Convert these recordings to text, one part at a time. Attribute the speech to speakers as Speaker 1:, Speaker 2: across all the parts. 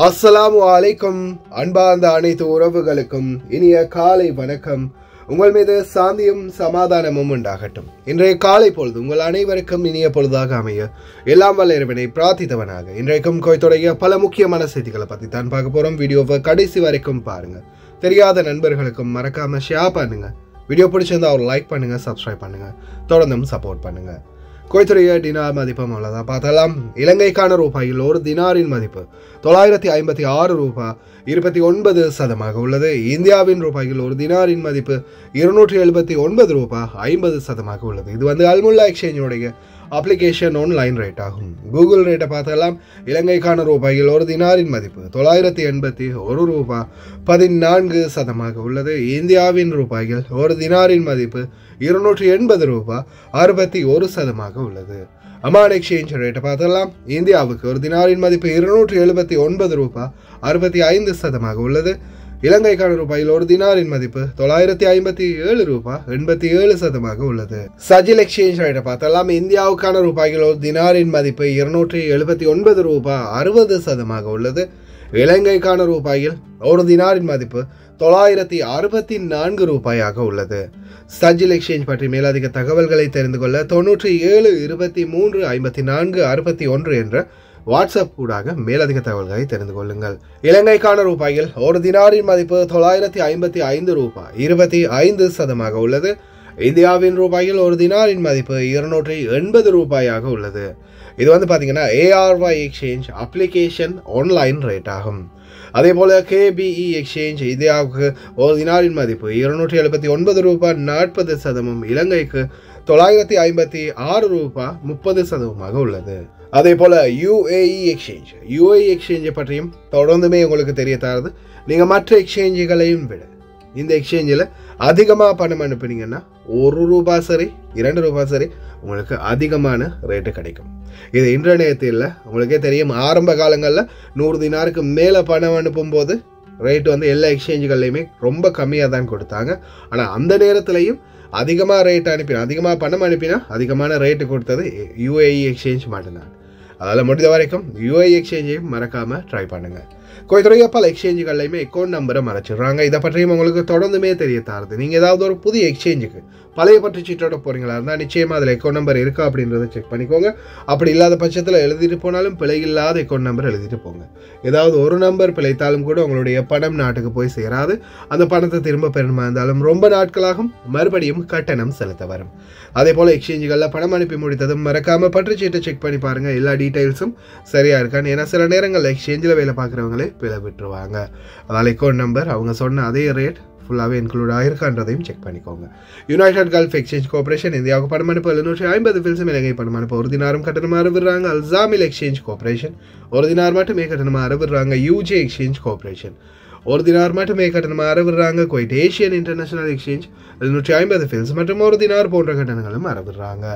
Speaker 1: அஸ்ஸலாமு அலைக்கும் அன்பார்ந்த அனைத்து உறவுகளுக்கும் இனிய காலை வணக்கம். உங்கள் மீது சாந்தியும் சமாதானமும் உண்டாகட்டும். இன்றைய காலை பொழுது உங்கள் அனைவருக்கும் இனிய பொழுதாக அமைய எல்லாம் வல்ல இறைவனை பிரார்த்தித்தவனாக இன்றைக்கும் கோயத்துடைய பல முக்கியமான செய்திகளை பற்றி தான் பார்க்க போறோம். வீடியோவை கடைசி வரைக்கும் பாருங்க. தெரியாத நண்பர்களுக்கும் மறக்காம ஷேர் பண்ணுங்க. வீடியோ பிடிச்சிருந்தா ஒரு லைக் பண்ணுங்க, சப்ஸ்கிரைப் பண்ணுங்க, தொடர்ந்தும் சப்போர்ட் பண்ணுங்க. குவைத்துடைய டினார் மதிப்பு அவ்வளோதான் பார்த்தலாம். இலங்கைக்கான ரூபாயில் ஒரு தினாரின் மதிப்பு 956 ரூபாய் 29% உள்ளது. இந்தியாவின் ரூபாயில் ஒரு தினாரின் மதிப்பு 279 ரூபாய் 50% உள்ளது. இது அல்முல்லா எக்ஸ்சேஞ்சினுடைய அப்ளிகேஷன் ஆன்லைன் ரேட் ஆகும். கூகுள் ரேட்டை பார்த்தலாம். இலங்கைக்கான ரூபாயில் ஒரு தினாரின் மதிப்பு 981 ரூபாய் 14% உள்ளது. இந்தியாவின் ரூபாயில் ஒரு தினாரின் மதிப்பு 280 ரூபாய் 61% உள்ளது. அமான் எக்ஸ்சேஞ்ச் ரேட்டை பார்த்தலாம். இந்தியாவுக்கு ஒரு தினாரின் மதிப்பு 279 ரூபாய் 65% உள்ளது. இலங்கைக்கான ரூபாயில் ஒரு தினாரின் மதிப்பு 957 ரூபாய் 87% உள்ளது. சஜில் எக்ஸ்சேஞ்ச் ரேட்டை பார்த்தலாம். இந்தியாவுக்கான ரூபாயில் ஒரு தினாரின் மதிப்பு 279 ரூபாய் 60% உள்ளது. இலங்கைக்கான ரூபாயில் ஒரு தினாரின் மதிப்பு 964 ரூபாயாக உள்ளது. சஜில் எக்ஸ்சேஞ்ச் பற்றி மேலதிக தகவல்களை தெரிந்து கொள்ள 97 23 54 61 என்ற வாட்ஸ்அப் ஊடாக மேலதிக தகவல்களை தெரிந்து கொள்ளுங்கள். இலங்கைக்கான ரூபாயில் ஒரு தினாரின் மதிப்பு 955 ரூபாய் 25% உள்ளது. இந்தியாவின் ரூபாயில் ஒரு தினாரின் மதிப்பு 280 ரூபாயாக உள்ளது. இது பார்த்தீங்கன்னா ARY exchange application online rate ஆகும். அதே போல KBE எக்ஸ்சேஞ்ச் இந்தியாவுக்கு ஒரு தினாரின் மதிப்பு 279 ரூபாய் 40%, இலங்கைக்கு 956 ரூபாய் 30% உள்ளது. அதே போல UAE எக்ஸ்சேஞ்சை பற்றியும் தொடர்ந்துமே உங்களுக்கு தெரிய தராது. நீங்க மற்ற எக்ஸ்சேஞ்சுகளையும் விட இந்த எக்ஸ்சேஞ்சில் அதிகமாக பணம் அனுப்புனீங்கன்னா 1 ரூபாய் சரி 2 ரூபாய் சரி உங்களுக்கு அதிகமான ரேட்டு கிடைக்கும். இது இன்டர்நெட்டில் உங்களுக்கே தெரியும். ஆரம்ப காலங்களில் 100 தினாருக்கு மேலே பணம் அனுப்பும் போது ரேட்டு எல்லா எக்ஸ்சேஞ்சுகள்லையுமே ரொம்ப கம்மியாக தான் கொடுத்தாங்க. ஆனால் அந்த நேரத்திலையும் அதிகமாக ரேட் அதிகமாக பணம் அனுப்பினா அதிகமான ரேட்டு கொடுத்தது UAE எக்ஸ்சேஞ்ச் மட்டும்தான். அதில் முடிந்த வரைக்கும் UAE எக்ஸ்சேஞ்சையும் மறக்காமல் ட்ரை பண்ணுங்கள். கோயத்துடைய பல எக்ஸ்சேஞ்சுகள்லையுமே அக்கௌண்ட் நம்பரை மறைச்சிடுறாங்க. இதை பற்றியும் உங்களுக்கு தொடர்ந்துமே தெரிய தாருது. நீங்கள் ஏதாவது ஒரு புதிய எக்ஸ்சேஞ்சுக்கு பழைய பற்றி சீட்டோட போகிறீங்களா இருந்தால் நிச்சயமாக அதில் அக்கௌண்ட் நம்பர் இருக்கா அப்படின்றத செக் பண்ணிக்கோங்க. அப்படி இல்லாத பட்சத்தில் எழுதிட்டு போனாலும் பிழை இல்லாத அக்கௌண்ட் நம்பர் எழுதிட்டு போங்க. ஏதாவது ஒரு நம்பர் பிழைத்தாலும் கூட உங்களுடைய பணம் நாட்டுக்கு போய் சேராது. அந்த பணத்தை திரும்ப பெறணுமா இருந்தாலும் ரொம்ப நாட்களாகும், மறுபடியும் கட்டணம் செலுத்த வரும். அதே போல் எக்ஸ்சேஞ்சுகளில் பணம் அனுப்பி முடித்ததும் மறக்காமல் பற்றி சீட்டை செக் பண்ணி பாருங்கள். எல்லா டீட்டெயில்ஸும் சரியாக இருக்கான்னு. ஏன்னா சில நேரங்களில் எக்ஸ்சேஞ்சில் வேலை பார்க்குறவங்களே பிழை விட்டுருவாங்க. அதனால் அக்கௌண்ட் நம்பர் அவங்க சொன்ன அதே ரேட் ஃபுல்லாகவே இன்க்ளூட் ஆகிருக்கான்றதையும் செக் பண்ணிக்கோங்க. யுனைடெட் கல்ஃப் எக்ஸ்சேஞ்ச் கார்பரேஷன் இந்தியாவுக்கு பணம் அனுப்ப 750 ஃபில்ஸும் இலங்கை பணம் அனுப்ப ஒரு தினாரும் கட்டணமாக அறவிடுறாங்க. அல்சாமில் எக்ஸ்சேஞ்ச் கார்பரேஷன் ஒரு தினார் மட்டுமே கட்டணமாக அறவிடுறாங்க. UJ எக்ஸ்சேஞ்ச் கார்பரேஷன் ஒரு தினார் மட்டுமே கட்டணமாக அறவிடுறாங்க. Kuwait Asian international exchange 750 fils மற்றும் ஒரு தினார் போன்ற கட்டணங்களும் அறவிடுறாங்க.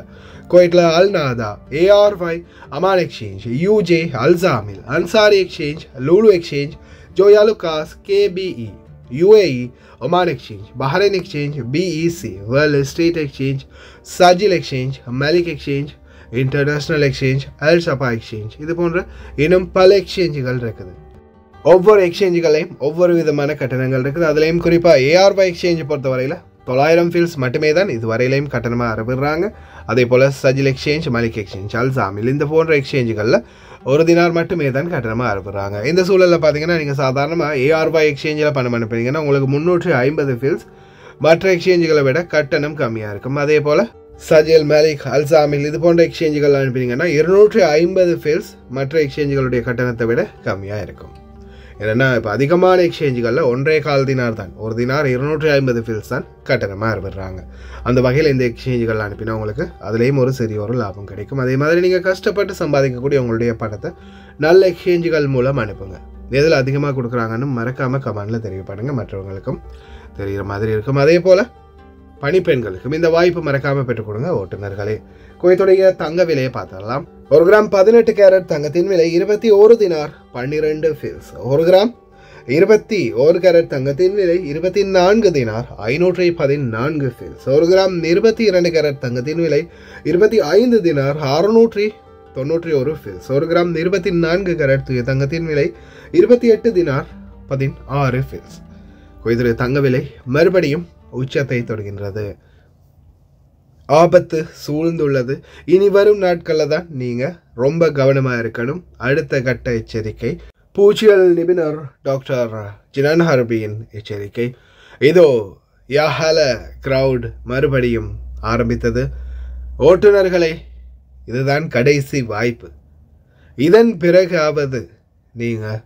Speaker 1: குவைட்ல அல்நாதா, ARY, அமான் எக்ஸ்சேஞ்ச், UJ, அல்சாமில், Ansari exchange, Lulu exchange, Joyalukkas, KBE, UAE, Oman exchange, Bahrain exchange, BEC, world estate exchange, சஜில் எக்ஸ்சேஞ்ச், மலிக் எக்ஸ்சேஞ்ச், இன்டர்நேஷனல் எக்ஸ்சேஞ்ச், அல் சபா எக்ஸ்சேஞ்ச், இது போன்ற இன்னும் பல எக்ஸ்சேஞ்சுகள் இருக்குது. ஒவ்வொரு எக்ஸ்சேஞ்சுகளையும் ஒவ்வொரு விதமான கட்டணங்கள் இருக்குது. அதுலேயும் குறிப்பாக ARY எக்ஸ்சேஞ்சை பொறுத்தவரையில் 900 ஃபீல்ஸ் மட்டுமே தான் இதுவரையிலையும் கட்டணமாக அறவிடுறாங்க. அதே போல் சஜில் எக்ஸ்சேஞ்ச், மலிக் எக்ஸ்சேஞ்ச், அல்சாமில் இந்த போன்ற எக்ஸ்சேஞ்சுகளில் ஒரு தினார் மட்டுமே தான் கட்டணமாக அறவிடுறாங்க. இந்த சூழலில் பார்த்தீங்கன்னா நீங்கள் சாதாரணமாக ARY எக்ஸ்சேஞ்சில் பணம் அனுப்புனீங்கன்னா உங்களுக்கு 350 ஃபீல்ஸ் மற்ற எக்ஸ்சேஞ்சுகளை விட கட்டணம் கம்மியாக இருக்கும். அதே போல் சஜில், மலிக், அல்சாமில் இது போன்ற எக்ஸ்சேஞ்சுகள் அனுப்பினீங்கன்னா 250 ஃபீல்ஸ் மற்ற எக்ஸ்சேஞ்சுகளுடைய கட்டணத்தை விட கம்மியாக இருக்கும். ஏன்னா இப்போ அதிகமான எக்ஸ்சேஞ்சுகளில் 1.25 தினார் தான், ஒரு தினார் 250 ஃபில்ஸ் தான் கட்டணமாக அறவிடுறாங்க. அந்த வகையில் இந்த எக்ஸ்சேஞ்சுகள் அனுப்பினா உங்களுக்கு அதுலேயும் ஒரு சிறிய ஒரு லாபம் கிடைக்கும். அதே மாதிரி நீங்கள் கஷ்டப்பட்டு சம்பாதிக்கக்கூடிய உங்களுடைய பணத்தை நல்ல எக்ஸ்சேஞ்சுகள் மூலம் அனுப்புங்க. எதில் அதிகமாக கொடுக்குறாங்கன்னு மறக்காமல் கமெண்டில் தெரியப்படுங்க. மற்றவங்களுக்கும் தெரிகிற மாதிரி இருக்கும். அதே போல் பணிப்பெண்களுக்கும் இந்த வாய்ப்பு மறக்காமல் பெற்றுக் கொடுங்க ஓட்டுநர்களே. குவைத்துடைய தங்க விலையை பார்த்தரலாம். 1 கிராம் 18 கேரட் தங்கத்தின் விலை 21 தினார் 12 ஃபில்ஸ். 1 கிராம் 21 கேரட் தங்கத்தின் விலை 24 தினார் 514 ஃபில்ஸ். 1 கிராம் 22 கேரட் தங்கத்தின் விலை 25 தினார் 600 91 ஃபில்ஸ். 1 கிராம் 24 கரட் தூய தங்கத்தின் விலை 28 தினார் 16 ஃபில்ஸ். குவைத்திலே தங்க விலை மறுபடியும் உச்சத்தை தொடுகின்றது. ஆபத்து சூழ்ந்துள்ளது. இனி வரும் நாட்களில் தான் நீங்கள் ரொம்ப கவனமாக இருக்கணும். அடுத்த கட்ட எச்சரிக்கை பூச்சியல் நிபுணர் டாக்டர் ஜினான் ஹர்பியின் எச்சரிக்கை. இதோ யாஹல கிரவுட் மறுபடியும் ஆரம்பித்தது. ஓட்டுநர்களை, இதுதான் கடைசி வாய்ப்பு. இதன் பிறகாவது நீங்கள்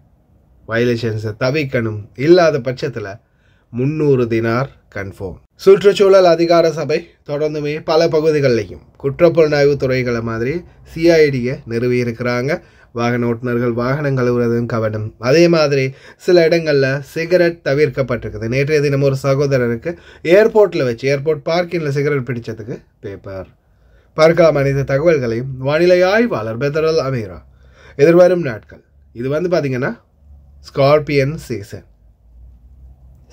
Speaker 1: வயலேஷன்ஸை தவிர்க்கணும். இல்லாத பட்சத்தில் 300 தினார் கன்ஃபார்ம். சுற்றுச்சூழல் அதிகார சபை தொடர்ந்துமே பல பகுதிகளிலையும் குற்றப்புலனாய்வு துறைகளை மாதிரி சிஐடியை நிறுவியிருக்கிறாங்க. வாகன ஓட்டுநர்கள் வாகனம் கழுவுறதும் கவனம். அதே மாதிரி சில இடங்களில் சிகரெட் தவிர்க்கப்பட்டிருக்குது. நேற்றைய தினம் ஒரு சகோதரருக்கு ஏர்போர்ட்டில் வச்சு ஏர்போர்ட் பார்க்கிங்கில் சிகரெட் பிடிச்சதுக்கு பேப்பர். பார்க்கலாம் அனைத்து தகவல்களையும் வானிலை ஆய்வாளர் பெதரல் அமீரா. எதிர்வரும் நாட்கள் இது பார்த்தீங்கன்னா scorpion season,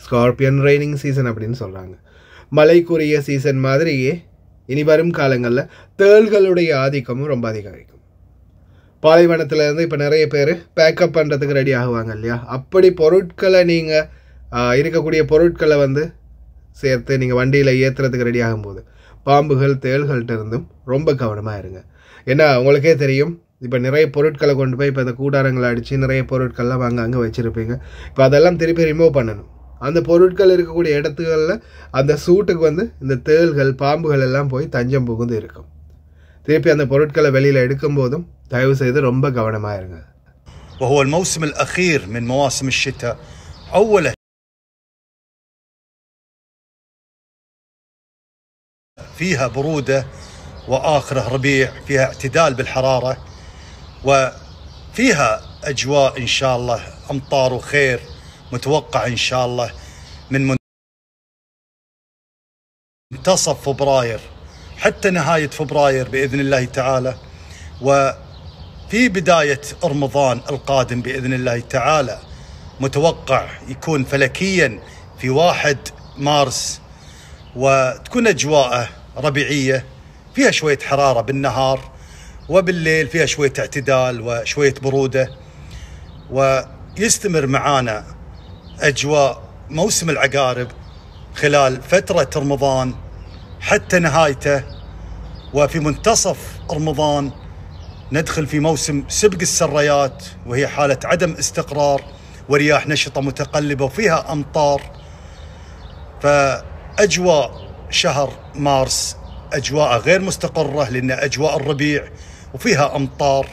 Speaker 1: scorpion raining season அப்படின்னு சொல்கிறாங்க. மழைக்குரிய சீசன் மாதிரியே இனி வரும் காலங்களில் தேள்களுடைய ஆதிக்கமும் ரொம்ப அதிகரிக்கும். பாலைவனத்திலேருந்து இப்போ நிறைய பேர் பேக்கப் பண்ணுறதுக்கு ரெடி ஆகுவாங்க இல்லையா? அப்படி பொருட்களை நீங்கள் இருக்கக்கூடிய பொருட்களை சேர்த்து நீங்கள் வண்டியில் ஏற்றுறதுக்கு ரெடி ஆகும்போது பாம்புகள் தேள்கள்கிட்ட இருந்தும் ரொம்ப கவனமாக இருங்க. ஏன்னா உங்களுக்கே தெரியும், இப்போ நிறைய பொருட்களை கொண்டு போய் இப்போ இந்த கூடாரங்களை அடித்து நிறைய பொருட்கள்லாம் அங்கே வச்சுருப்பீங்க. இப்போ அதெல்லாம் திருப்பி ரிமூவ் பண்ணணும். அந்த பொருட்கள் இருக்கக்கூடிய இடத்துகளில் அந்த சூட்டுக்கு இந்த தேள்கள் பாம்புகள் எல்லாம் போய் தஞ்சம் புகுந்து இருக்கும். திருப்பி அந்த பொருட்களை வெளியில் எடுக்கும் போதும் தயவு செய்து ரொம்ப கவனமாக இருங்க.
Speaker 2: وهو الموسم الأخير من مواسم الشتاء. أوله فيها برودة وآخره ربيع، فيها اعتدال بالحرارة وفيها أجواء إن شاء الله أمطار وخير متوقع إن شاء الله من منتصف فبراير حتى نهاية فبراير بإذن الله تعالى. وفي بداية رمضان القادم بإذن الله تعالى متوقع يكون فلكيا في 1 مارس، وتكون أجواءه ربيعية فيها شوية حرارة بالنهار، وبالليل فيها شوية اعتدال وشوية برودة. ويستمر معانا أجواء موسم العقارب خلال فترة رمضان حتى نهايته. وفي منتصف رمضان ندخل في موسم سبق السريات، وهي حالة عدم استقرار ورياح نشطة متقلبة وفيها أمطار. فأجواء شهر مارس أجواء غير مستقرة لأن أجواء الربيع وفيها أمطار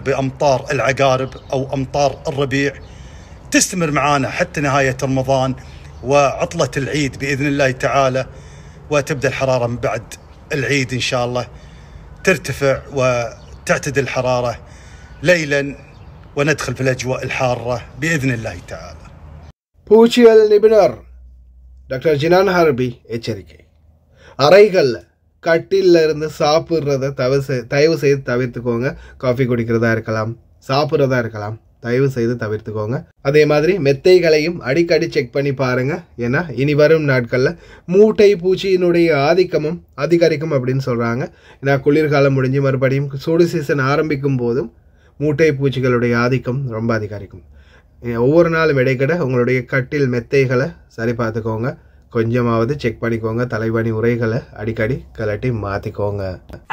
Speaker 2: بأمطار العقارب أو أمطار الربيع. تستمر معانا حتى نهاية رمضان وعطلة العيد بإذن الله تعالى، وتبدأ الحرارة من بعد العيد إن شاء الله ترتفع وتعتدل الحرارة ليلا وندخل في الأجواء الحارة بإذن الله تعالى.
Speaker 1: பூச்சியல் நிபுணர் டாக்டர் ஜினான் ஹர்பி எச்சரிக்கை. அறைகளில் கட்டிலில் இருந்து சாப்பிட்றத தயவு செய்து தவிர்த்துக்கோங்க. காஃபி குடிக்கிறதா இருக்கலாம், சாப்பிட்றதா இருக்கலாம், தயவு செய்து தவிர்த்துக்கோங்க. அதே மாதிரி மெத்தைகளையும் அடிக்கடி செக் பண்ணி பாருங்கள். ஏன்னா இனி வரும் நாட்களில் மூட்டை பூச்சியினுடைய ஆதிக்கமும் அதிகரிக்கும் அப்படின்னு சொல்கிறாங்க. ஏன்னா குளிர்காலம் முடிஞ்சு மறுபடியும் சூடு சீசன் ஆரம்பிக்கும் போதும் மூட்டை பூச்சிகளுடைய ஆதிக்கம் ரொம்ப அதிகரிக்கும். ஒவ்வொரு நாளும் இடைக்கிட உங்களுடைய கட்டில் மெத்தைகளை சரி பார்த்துக்கோங்க. கொஞ்சமாவது செக் பண்ணிக்கோங்க. தலைவணி உரைகளை அடிக்கடி கலட்டி மாற்றிக்கோங்க.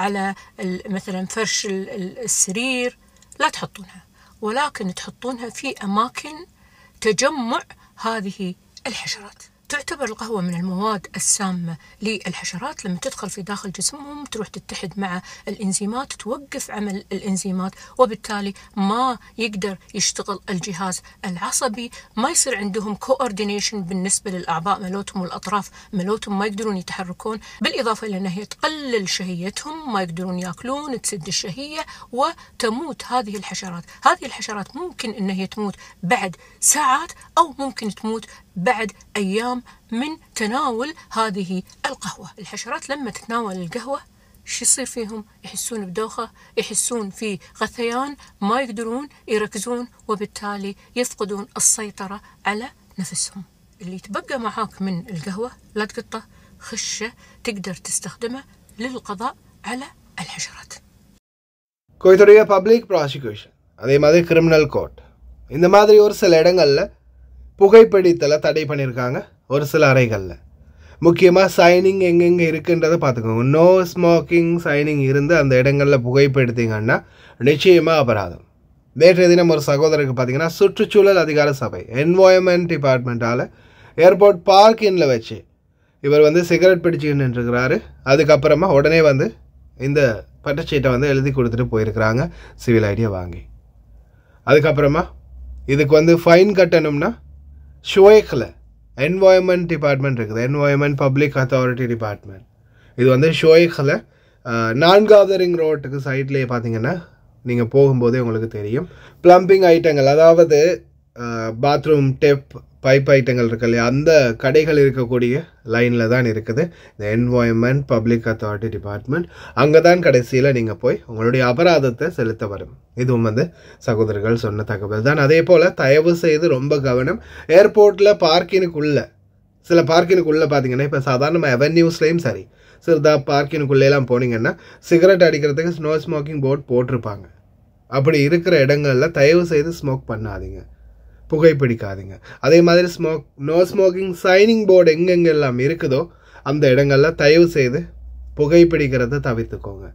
Speaker 3: على مثلا فرش السرير لا تحطونها، ولكن تحطونها في أماكن تجمع هذه الحشرات. تعتبر القهوة من المواد السامة للحشرات. لما تدخل في داخل جسمهم تروح تتحد مع الإنزيمات، توقف عمل الإنزيمات، وبالتالي ما يقدر يشتغل الجهاز العصبي، ما يصير عندهم coordination بالنسبة للأعضاء ملوتهم والأطراف ملوتهم، ما يقدرون يتحركون. بالإضافة إلى أنها تقلل شهيتهم، ما يقدرون يأكلون، تسد الشهية وتموت هذه الحشرات. هذه الحشرات ممكن أنها تموت بعد ساعات أو ممكن تموت بعد أيام من تناول هذه القهوة. الحشرات لما تتناول القهوة شو يصير فيهم؟ يحسون بدوخة، يحسون في غثيان، ما يقدرون يركزون، وبالتالي يفقدون السيطرة على نفسهم. اللي يتبقى معاك من القهوة لا تقطه خشة تقدر تستخدمه للقضاء على الحشرات.
Speaker 1: குவைத்துடைய பப்ளிக் ப்ராசிக்யூஷன் அதே மாதிரி கிரிமினல் கோர்ட் இந்த மாதிரி ஒரு சில இடங்களில் புகைப்பிடித்தலை தடை பண்ணியிருக்காங்க. ஒரு சில அறைகளில் முக்கியமாக சைனிங் எங்கெங்கே இருக்குன்றதை பார்த்துக்கோங்க. நோ ஸ்மோக்கிங் சைனிங் இருந்து அந்த இடங்களில் புகைப்படுத்திங்கன்னா நிச்சயமாக அபராதம். நேற்றைய தினம் ஒரு சகோதரருக்கு பார்த்தீங்கன்னா சுற்றுச்சூழல் அதிகார சபை என்வாயன்மெண்ட் டிபார்ட்மெண்ட்டால் ஏர்போர்ட் பார்க்கிங்கில் வச்சு இவர் சிகரெட் பிடிச்சிக்கின்னு இருக்கிறாரு. அதுக்கப்புறமா உடனே இந்த பட்டச்சீட்டை எழுதி கொடுத்துட்டு போயிருக்கிறாங்க சிவில் ஐடியா வாங்கி. அதுக்கப்புறமா இதுக்கு ஃபைன் கட்டணும்னா ஷோயக்கில் என்வாயன்மெண்ட் டிபார்ட்மெண்ட் இருக்குது, என்வாயன்மெண்ட் பப்ளிக் அத்தாரிட்டி டிபார்ட்மெண்ட். இது ஷோயக்கில் 4வது ரிங் ரோட்டுக்கு சைட்லேயே பார்த்தீங்கன்னா நீங்கள் போகும்போதே உங்களுக்கு தெரியும். ப்ளம்பிங் ஐட்டங்கள், அதாவது பாத்ரூம் டெப் பைப் ஐட்டங்கள் இருக்கு இல்லையா, அந்த கடைகள் இருக்கக்கூடிய லைனில் தான் இருக்குது இந்த என்வாயன்மெண்ட் பப்ளிக் அத்தாரிட்டி டிபார்ட்மெண்ட். அங்கே தான் கடைசியில் நீங்கள் போய் உங்களுடைய அபராதத்தை செலுத்த வரும். இதுவும் சகோதரர்கள் சொன்ன தகவல் தான். அதே போல் தயவு செய்து ரொம்ப கவனம். ஏர்போர்ட்டில் பார்க்கினுக்குள்ளே சில பார்க்கினுக்குள்ளே பார்த்தீங்கன்னா இப்போ சாதாரண அவென்யூஸ்லேயும் சரி சிறுதா பார்க்கினுக்குள்ளேலாம் போனீங்கன்னா சிகரெட் அடிக்கிறதுக்கு ஸ்னோ ஸ்மோக்கிங் போர்ட் போட்டிருப்பாங்க. அப்படி இருக்கிற இடங்களில் தயவு செய்து ஸ்மோக் பண்ணாதீங்க, புகைப்பிடிக்காதீங்க. அதே மாதிரி நோ ஸ்மோக்கிங் சைனிங் போர்டு எங்கெங்கெல்லாம் இருக்குதோ அந்த இடங்களில் தயவு செய்து புகைப்பிடிக்கிறத தவிர்த்துக்கோங்க.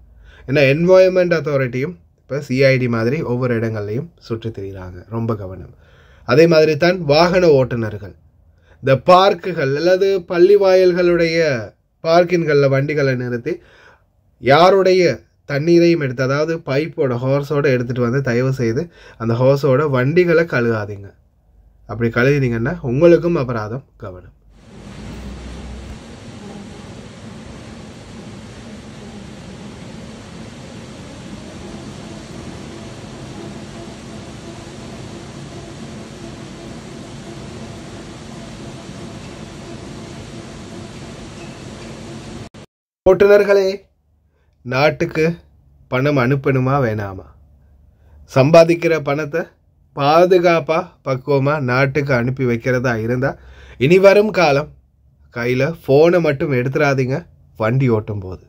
Speaker 1: ஏன்னா என்வாயன்மெண்ட் அத்தாரிட்டியும் இப்போ சிஐடி மாதிரி ஒவ்வொரு இடங்கள்லையும் சுற்றி திரிகிறாங்க, ரொம்ப கவனம். அதே மாதிரி தான் வாகன ஓட்டுநர்கள் இந்த பார்க்குகள் அல்லது பள்ளி வாயில்களுடைய பார்க்கின்களில் வண்டிகளை நிறுத்தி யாருடைய தண்ணீரையும் எடுத்து, அதாவது பைப்போட ஹோர்ஸோடு எடுத்துகிட்டு தயவு செய்து அந்த ஹோர்ஸோட வண்டிகளை கழுகாதீங்க. அப்படி கழுகினீங்கன்னா உங்களுக்கும் அபராதம். கவனம். ஓட்டுநர்களே, நாட்டுக்கு பணம் அனுப்பணுமா வேணாமா? சம்பாதிக்கிற பணத்தை பாதுகாப்பாக பக்குவமாக நாட்டுக்கு அனுப்பி வைக்கிறதா இருந்தால் இனி வரும் காலம் கையில் ஃபோனை மட்டும் எடுத்துடாதீங்க. வண்டி ஓட்டும் போது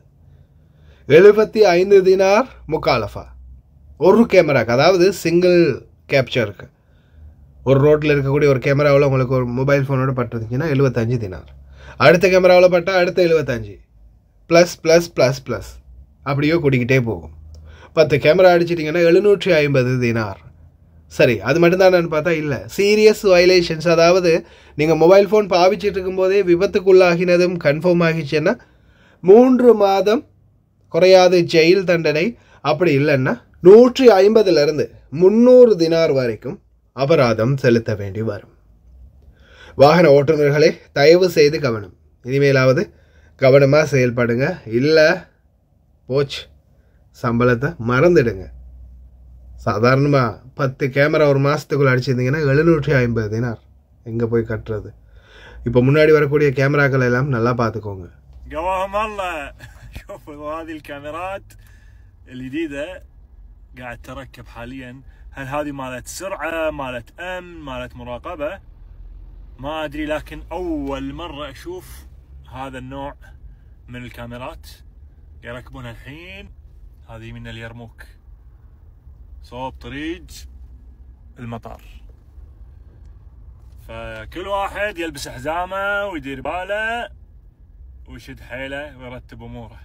Speaker 1: 75 தினார் முக்காலஃபா ஒரு கேமராக்கு, அதாவது சிங்கிள் கேப்சருக்கு. ஒரு ரோட்டில் இருக்கக்கூடிய ஒரு கேமராவில் உங்களுக்கு ஒரு மொபைல் ஃபோனோட பட்டுருந்துச்சுன்னா 75 தினார். அடுத்த கேமராவில் பட்டால் அடுத்த 75 ப்ளஸ் ப்ளஸ் ப்ளஸ் ப்ளஸ் அப்படியோ கூட்டிக்கிட்டே போகும். 10 கேமரா அடிச்சிட்டிங்கன்னா 750 தினார். சரி, அது மட்டும்தான் பார்த்தா இல்லை, சீரியஸ் வயலேஷன்ஸ், அதாவது நீங்கள் மொபைல் ஃபோன் பாவிச்சிட்டு இருக்கும்போதே விபத்துக்குள்ளாகினதும் கன்ஃபார்ம் ஆகிச்சுன்னா 3 மாதம் குறையாத ஜெயில் தண்டனை. அப்படி இல்லைன்னா 150லேருந்து 300 தினார் வரைக்கும் அபராதம் செலுத்த வேண்டி வரும். வாகன ஓட்டுநர்களே, தயவு செய்து கவனம். இனிமேலாவது கவனமாக செயல்படுங்க. இல்லை போச்சு, சம்பளத்தை மறந்துடுங்க. சாதாரணமாக 10 கேமரா ஒரு மாதத்துக்குள்ளே அடிச்சிருந்தீங்கன்னா 750 தினார் எங்கே போய் கட்டுறது? இப்போ முன்னாடி வரக்கூடிய கேமராக்கள் எல்லாம் நல்லா பார்த்துக்கோங்க.
Speaker 4: قواهم الله. شوفوا هذه الكاميرات الجديدة قاعد تركب حاليا. هل هذه مالت سرعة، مالت أمن، مالت مراقبة؟ ما أدري، لكن أول مرة أشوف هذا النوع من الكاميرات يركبونها الحين. هذه من اليرموك صوب طريق المطار. فكل واحد يلبس حزامه ويدير باله ويشد حيله ويرتب اموره.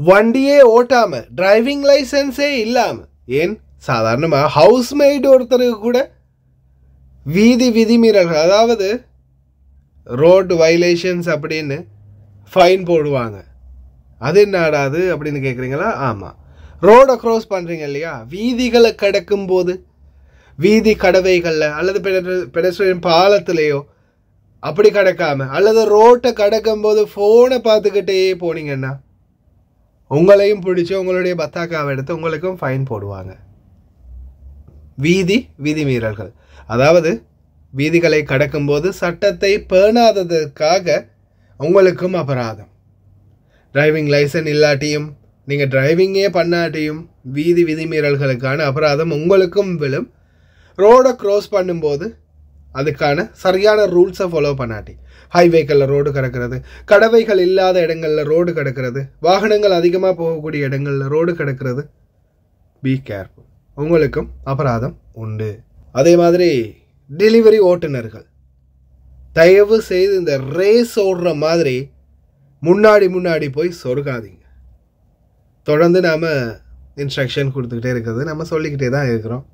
Speaker 1: வண்டியே ஓட்டாம, டிரைவிங் லைசன்ஸே இல்லாம, ஏன் சாதாரணமாக ஹவுஸ்மெய்டு ஒருத்தருக்கு கூட வீதி விதிமீறல்கள், அதாவது ரோடு வயலேஷன்ஸ் அப்படின்னு ஃபைன் போடுவாங்க. அது என்னடாது அப்படின்னு கேட்குறீங்களா? ஆமாம், ரோடை க்ராஸ் பண்ணுறீங்க இல்லையா, வீதிகளை கடக்கும்போது, வீதி கடவைகளில் அல்லது பெடஸ்ட்ரியன் பாலத்திலேயோ அப்படி கடக்காம, அல்லது ரோட்டை கடக்கும்போது ஃபோனை பார்த்துக்கிட்டே போனீங்கன்னா உங்களையும் பிடிச்சி உங்களுடைய பத்தாக்காவை எடுத்து உங்களுக்கும் ஃபைன் போடுவாங்க. வீதி விதிமீறல்கள், அதாவது வீதிகளை கடக்கும்போது சட்டத்தை பேணாததற்காக உங்களுக்கும் அபராதம். டிரைவிங் லைசன்ஸ் இல்லாட்டியும் நீங்கள் டிரைவிங்கே பண்ணாட்டியும் வீதி விதிமீறல்களுக்கான அபராதம் உங்களுக்கும் விழும். ரோடை க்ராஸ் பண்ணும்போது அதுக்கான சரியான ரூல்ஸை ஃபாலோ பண்ணாட்டி, ஹைவேக்களில் ரோடு கிடக்கிறது, கடவைகள் இல்லாத இடங்களில் ரோடு கிடக்கிறது, வாகனங்கள் அதிகமாக போகக்கூடிய இடங்களில் ரோடு கிடக்கிறது, பி கேர்ஃபுல், உங்களுக்கும் அபராதம் உண்டு. அதே மாதிரி டெலிவரி ஓட்டுநர்கள், தயவு செய்து இந்த ரேஸ் ஓடுற மாதிரி முன்னாடி போய் சொருகாதீங்க. தொடர்ந்து நாம் இன்ஸ்ட்ரக்ஷன் கொடுத்துக்கிட்டே இருக்கிறது, நம்ம சொல்லிக்கிட்டே தான் இருக்கிறோம்.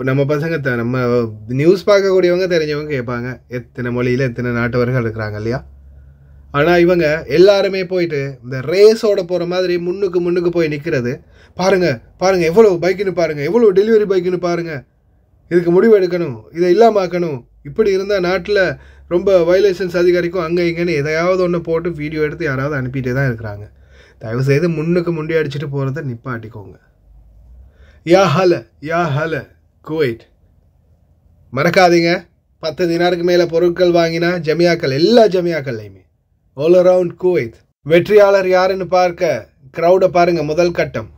Speaker 1: நம்ம பசங்க நம்ம நியூஸ் பார்க்கக்கூடியவங்க தெரிஞ்சவங்க கேட்பாங்க, எத்தனை மொழியில் எத்தனை நாட்டவர்கள் இருக்கிறாங்க இல்லையா. ஆனால் இவங்க எல்லாருமே போயிட்டு இந்த ரேஸோட போகிற மாதிரி முன்னுக்கு போய் நிற்கிறது. பாருங்க எவ்வளோ பைக்குன்னு பாருங்கள், எவ்வளோ டெலிவரி பைக்குன்னு பாருங்கள், இதுக்கு முடிவு எடுக்கணும், இதை இல்லாமாக்கணும், இப்படி இருந்தால் நாட்டில் ரொம்ப வயலேஷன்ஸ் அதிகரிக்கும், அங்கே இங்கேன்னு எதையாவது ஒன்று போட்டு வீடியோ எடுத்து யாராவது அனுப்பிட்டே தான் இருக்கிறாங்க. தயவுசெய்து முன்னுக்கு அடிச்சுட்டு போகிறத நிப்பாட்டிக்கோங்க. யா ஹல குவைட், மறக்காதீங்க. 10 தினாருக்கு மேலே பொருட்கள் வாங்கினா ஜமியாக்கள், எல்லா ஜமியாக்கள்லையுமே ஆல் அரவுண்ட் குவைத். வெற்றியாளர் யாருன்னு பார்க்க க்ரௌடை பாருங்க. முதல் கட்டம்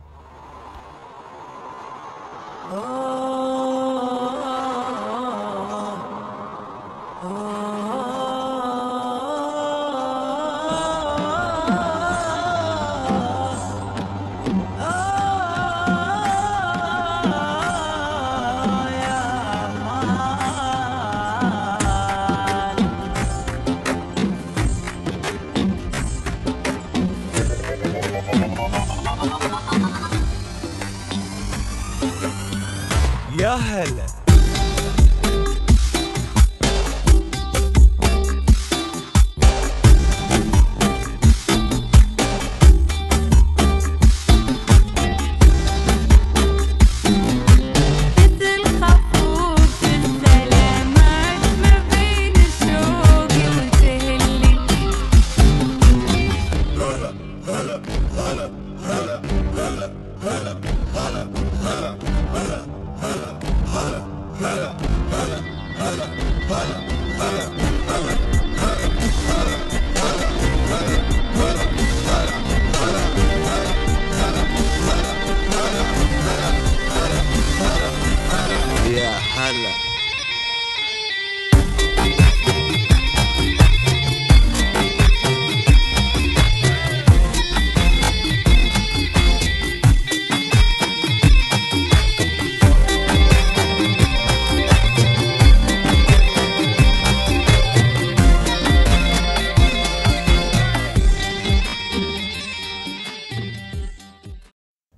Speaker 5: يا هلا.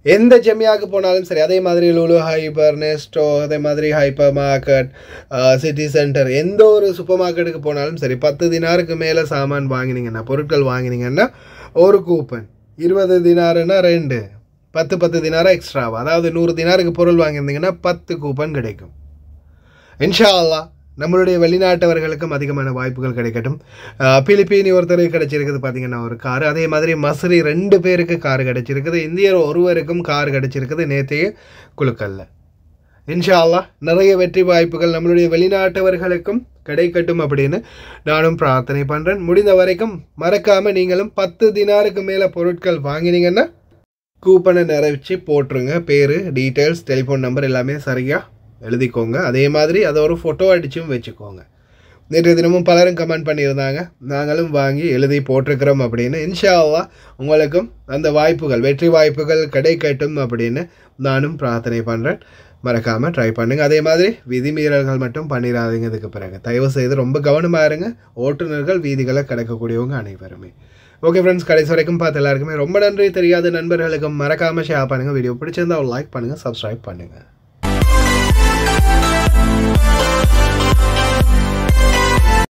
Speaker 5: எந்த ஜமியாவுக்கு போனாலும் சரி, அதே மாதிரி லுலு ஹைப்பர், நெஸ்டோ, அதே மாதிரி ஹைப்பர் மார்க்கெட், சிட்டி சென்டர், எந்த ஒரு சூப்பர் மார்க்கெட்டுக்கு போனாலும் சரி, 10 தினாருக்கு மேலே சாமான் வாங்கினீங்கன்னா, பொருட்கள் வாங்கினீங்கன்னா ஒரு கூப்பன், 20 தினாருன்னா 2, 10 தினாரா எக்ஸ்ட்ராவா, அதாவது 100 தினாருக்கு பொருள் வாங்கியிருந்தீங்கன்னா 10 கூப்பன் கிடைக்கும். இன்ஷா அல்லாஹ் நம்மளுடைய வெளிநாட்டவர்களுக்கும் அதிகமான வாய்ப்புகள் கிடைக்கட்டும். பிலிப்பீனி ஒருத்தருக்கு கிடைச்சிருக்குது பார்த்தீங்கன்னா ஒரு காரு, அதே மாதிரி மஸ்ரி 2 பேருக்கு கார் கிடைச்சிருக்குது, இந்தியர் ஒருவருக்கும் கார் கிடைச்சிருக்குது நேற்றைய குழுக்கல்ல. இன்ஷா அல்லாஹ் நிறைய வெற்றி வாய்ப்புகள் நம்மளுடைய வெளிநாட்டவர்களுக்கும் கிடைக்கட்டும் அப்படின்னு நானும் பிரார்த்தனை பண்ணுறேன். முடிந்த வரைக்கும் மறக்காமல் நீங்களும் 10 தினாருக்கு மேலே பொருட்கள் வாங்கினீங்கன்னா கூப்பனை நிறைச்சி போட்டுருங்க. பேர், டீட்டெயில்ஸ், டெலிஃபோன் நம்பர் எல்லாமே சரியாக எழுதிக்கோங்க. அதே மாதிரி அதை ஒரு ஃபோட்டோ அடிச்சும் வச்சுக்கோங்க. நேற்று தினமும் பலரும் கமெண்ட் பண்ணியிருந்தாங்க, நாங்களும் வாங்கி எழுதி போட்டிருக்கிறோம் அப்படின்னு. இன்ஷா அல்லாஹ் உங்களுக்கும் அந்த வாய்ப்புகள், வெற்றி வாய்ப்புகள் கிடைக்கட்டும் அப்படின்னு நானும் பிரார்த்தனை பண்ணுறேன். மறக்காமல் ட்ரை பண்ணுங்கள். அதே மாதிரி விதிமீறல்கள் மட்டும் பண்ணிடாதீங்க. இதுக்கு பிறகு தயவு செய்து ரொம்ப கவனமாக இருங்க. ஓட்டுநர்கள், வீதிகளை கடக்கக்கூடியவங்க அனைவருமே.
Speaker 1: ஓகே ஃப்ரெண்ட்ஸ், கடைசி வரைக்கும் பார்த்து எல்லாருக்குமே ரொம்ப நன்றி. தெரியாத நண்பர்களுக்கு மறக்காமல் ஷேர் பண்ணுங்கள். வீடியோ பிடிச்சிருந்தா ஒரு லைக் பண்ணுங்கள், சப்ஸ்கிரைப் பண்ணுங்கள்.